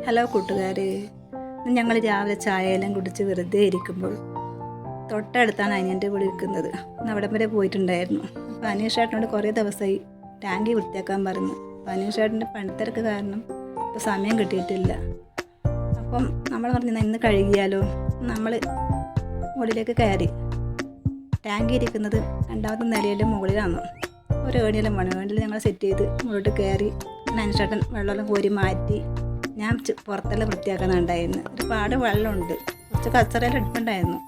Hello കൂട്ടുകാരെ, ഞങ്ങൾ രാവിലെ ചായയെല്ലാം കുടിച്ച് വെറുതെ ഇരിക്കുമ്പോൾ തൊട്ടടുത്താണ് അനിയൻ്റെ വീട് ഇരിക്കുന്നത്. അവിടം വരെ പോയിട്ടുണ്ടായിരുന്നു. അപ്പോൾ അനീഷേട്ടനോട് കുറേ ദിവസമായി ടാങ്കി വൃത്തിയാക്കാൻ പറഞ്ഞു. അപ്പോൾ അനീഷേട്ടൻ്റെ പണിത്തിരക്ക് കാരണം ഇപ്പോൾ സമയം കിട്ടിയിട്ടില്ല. അപ്പം നമ്മൾ പറഞ്ഞു ഇന്ന് കഴുകിയാലോ. നമ്മൾ മുകളിലേക്ക് കയറി. ടാങ്കി ഇരിക്കുന്നത് രണ്ടാമത്തെ നിലയിലെ മുകളിലാണ്. ഒരു ഏണിയെല്ലാം വേണം. ഏണിയിൽ ഞങ്ങൾ സെറ്റ് ചെയ്ത് മുകളിലോട്ട് കയറി. അനീഷേട്ടൻ വെള്ളമെല്ലാം കോരി മാറ്റി. ഞാൻ പുറത്തെല്ലാം വൃത്തിയാക്കുന്നുണ്ടായിരുന്നു. ഒരുപാട് വെള്ളമുണ്ട്, കുറച്ച് കച്ചറയെല്ലാം എടുപ്പുണ്ടായിരുന്നു.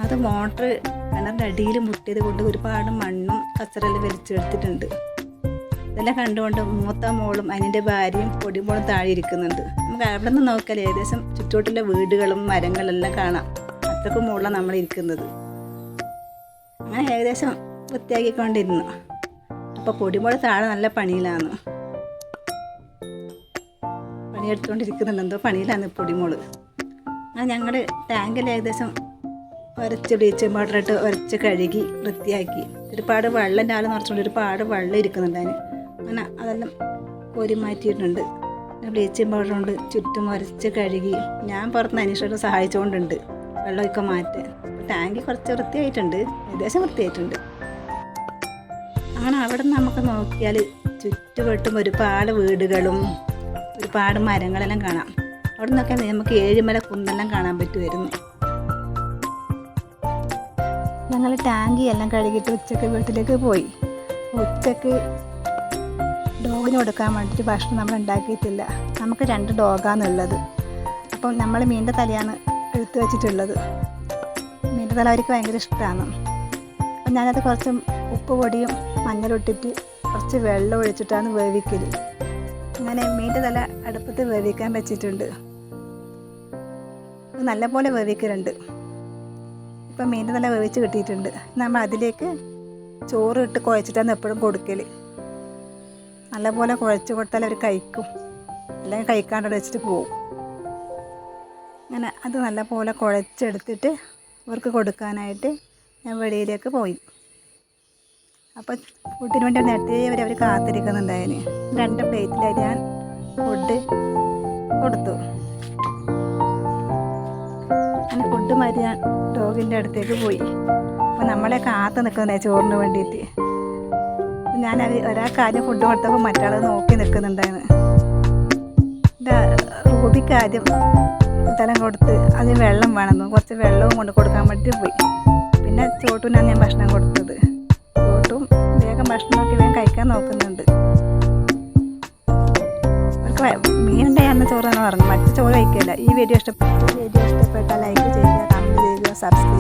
അത് മോട്ടർ കിണറിൻ്റെ അടിയിൽ മുട്ടിയത് കൊണ്ട് ഒരുപാട് മണ്ണും കച്ചറയെല്ലാം വലിച്ചെടുത്തിട്ടുണ്ട്. ഇതെല്ലാം കണ്ടുകൊണ്ട് മൂത്ത മോളും അതിൻ്റെ ഭാര്യയും പൊടിമോളും താഴെ ഇരിക്കുന്നുണ്ട്. നമുക്ക് അവിടെ നിന്ന് നോക്കിയാൽ ഏകദേശം ചുറ്റോട്ടുള്ള വീടുകളും മരങ്ങളെല്ലാം കാണാം. അത്രക്കും മുകളിലാണ് നമ്മൾ ഇരിക്കുന്നത്. അങ്ങനെ ഏകദേശം വൃത്തിയാക്കിക്കൊണ്ടിരുന്നു. അപ്പോൾ പൊടിമോൾ താഴെ നല്ല പണിയിലാണ്, പണിയെടുത്തുകൊണ്ടിരിക്കുന്നുണ്ട്. എന്തോ പണിയിലാണ് പൊടിമോള്. അങ്ങനെ ഞങ്ങൾ ടാങ്കിൽ ഏകദേശം ഉരച്ച് ബ്ലീച്ചിങ് പൗഡറിട്ട് ഉരച്ച് കഴുകി വൃത്തിയാക്കി. ഒരുപാട് വെള്ളം രാവിലെ നിറച്ചുകൊണ്ട് ഒരുപാട് വെള്ളം ഇരിക്കുന്നുണ്ട് അതിന്. അങ്ങനെ അതെല്ലാം കോരി മാറ്റിയിട്ടുണ്ട്. പിന്നെ ബ്ലീച്ചിങ് പൗഡർ കൊണ്ട് ചുറ്റും ഉരച്ച് കഴുകി. ഞാൻ പുറത്തുനിന്ന് അനീഷയോട് സഹായിച്ചുകൊണ്ടുണ്ട് വെള്ളമൊക്കെ മാറ്റാൻ. ടാങ്കി കുറച്ച് വൃത്തിയായിട്ടുണ്ട്, ഏകദേശം വൃത്തിയായിട്ടുണ്ട്. അങ്ങനെ അവിടെ നിന്ന് നമുക്ക് നോക്കിയാൽ ചുറ്റുവട്ടും ഒരുപാട് വീടുകളും ഒരുപാട് മരങ്ങളെല്ലാം കാണാം. അവിടെ നിന്നൊക്കെ നമുക്ക് ഏഴുമല കുന്നെല്ലാം കാണാൻ പറ്റുമായിരുന്നു. ഞങ്ങൾ ടാങ്കി എല്ലാം കഴുകിയിട്ട് ഉച്ചക്ക് വീട്ടിലേക്ക് പോയി. ഉച്ചക്ക് ഡോഗിന് കൊടുക്കാൻ വേണ്ടിയിട്ട് ഭക്ഷണം നമ്മൾ ഉണ്ടാക്കിയിട്ടില്ല. നമുക്ക് 2 ഡോഗാണുള്ളത്. അപ്പം നമ്മൾ മീനിൻ്റെ തലയാണ് എടുത്തു വെച്ചിട്ടുള്ളത്. മീനിൻ്റെ തല അവർക്ക് ഭയങ്കര ഇഷ്ടമാണ്. അപ്പം ഞാനത് കുറച്ച് ഉപ്പ് പൊടിയും മഞ്ഞളിട്ടിട്ട് കുറച്ച് വെള്ളം ഒഴിച്ചിട്ടാണ് വേവിക്കൽ. അങ്ങനെ മീനിൻ്റെ തല അടുപ്പത്ത് വേവിക്കാൻ വെച്ചിട്ടുണ്ട്. നല്ലപോലെ വേവിക്കലുണ്ട്. ഇപ്പം മീനിൻ്റെ തല വേവിച്ച് കിട്ടിയിട്ടുണ്ട്. നമ്മൾ അതിലേക്ക് ചോറ് ഇട്ട് കുഴച്ചിട്ടാണ് എപ്പോഴും കൊടുക്കൽ. നല്ലപോലെ കുഴച്ച് കൊടുത്താൽ അവർ കഴിക്കും, അല്ലെങ്കിൽ കഴിക്കാണ്ട് വെച്ചിട്ട് പോവും. അങ്ങനെ അത് നല്ലപോലെ കുഴച്ചെടുത്തിട്ട് അവർക്ക് കൊടുക്കാനായിട്ട് ഞാൻ വെളിയിലേക്ക് പോയി. അപ്പോൾ ഫുഡിന് വേണ്ടി നേരത്തെ അവർ കാത്തിരിക്കുന്നുണ്ടായിന്. 2 പ്ലേറ്റിലായി ഞാൻ ഫുഡ് കൊടുത്തു. അങ്ങനെ ഫുഡ് മാറ്റി ഞാൻ ഡോഗിൻ്റെ അടുത്തേക്ക് പോയി. അപ്പോൾ നമ്മളെ കാത്ത് നിൽക്കുന്നുണ്ടായി ചോറിന് വേണ്ടിയിട്ട്. ഞാൻ ഒരാൾക്ക് ആദ്യം ഫുഡ് കൊടുത്തപ്പോൾ മറ്റാൾ നോക്കി നിൽക്കുന്നുണ്ടായിരുന്നു. എൻ്റെ റൂബിക്ക് ആദ്യം തലം കൊടുത്ത് അതിന് വെള്ളം വേണമെന്നു കുറച്ച് വെള്ളവും കൊണ്ട് കൊടുക്കാൻ വേണ്ടി പോയി. പിന്നെ ചോട്ടൂനാണ് ഞാൻ ഭക്ഷണം കൊടുത്തത്. ചോട്ടും വേഗം ഭക്ഷണമൊക്കെ വേഗം കഴിക്കാൻ നോക്കുന്നുണ്ട്. അവർക്ക് മീനുണ്ടായിരുന്ന ചോറാണ് പറഞ്ഞു, മറ്റു ചോറ് കഴിക്കില്ല. ഈ വീഡിയോ ഇഷ്ടപ്പെട്ടാൽ ലൈക്ക് ചെയ്യുക, കമൻറ്റ് ചെയ്യുക, സബ്സ്ക്രൈബ്